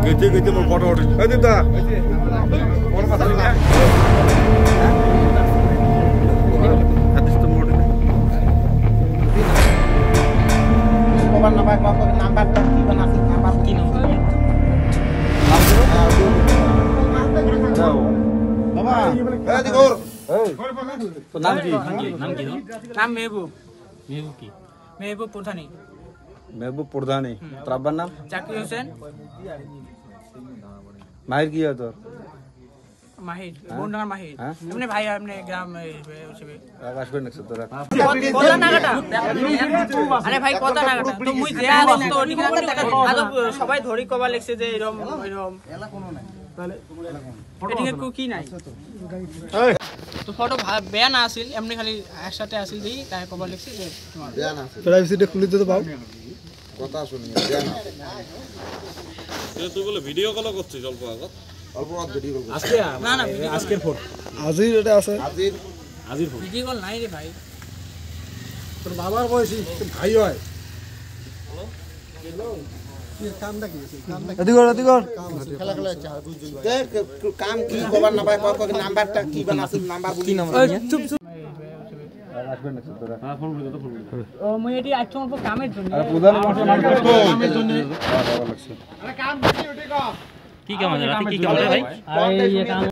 গেতে গেতে মোর ফটো ওঠে এই দীপদা কোন কথা নিয়া হাদিস তো মোড়ে কবার নাম্বার নাম্বারটা কি বানাছি নাম্বার কি নাম্বার বাবা এই দিগর এই তো নাম কি নাম মেহবুব কি মেহবুব প্রধানী महबूब प्रधानी त्राब्बार नाम জাকির হোসেন माहिर की है তোর মাহির বন্ডার মাহির এমনি ভাই এমনি গ্রাম হিসেবে আকাশ করে নাকছ তোরা কথা নাগাটা আরে ভাই কথা নাগাটা তো মুই দেয়া তো ওদিকে টাকা আদব সবাই ধরি কবা লাগছে যে এরকম এরকম এলা কোন নাই তাহলে এদিকে কি নাই তো ফটো বেয়ান আসিল এমনি খালি একসাথে আসিল দেই তাই কবা লাগছে যে তোমার বেয়ান আছে প্রাইভেসিটা খুলে দিতে পাও কথা শুনি বেয়ান আছে তুই বলে ভিডিও কল করছিস অল্প আগত অল্প ভিডিও কল আজকে না না আজকের ফটো আজির এটা আছে আজির ফটো ভিডিও কল নাই রে ভাই তোর বাবার বয়সী ভাই হয় খেলা খেলা কাম কি কবার না ভাই কত নাম্বারটা কি বানাছি নাম্বার কি নাম্বার চুপ চুপ আকাশ করে নাকছ তোরা হ্যাঁ ফোন করে তো ফোন ও মুই এটি আইছো অল্প কামের জন্য আরে প্রধান কামের জন্য আরে কাম কি ওটি কা কি কাম আছে রাতে কি কাম ভাই আরে এই কাম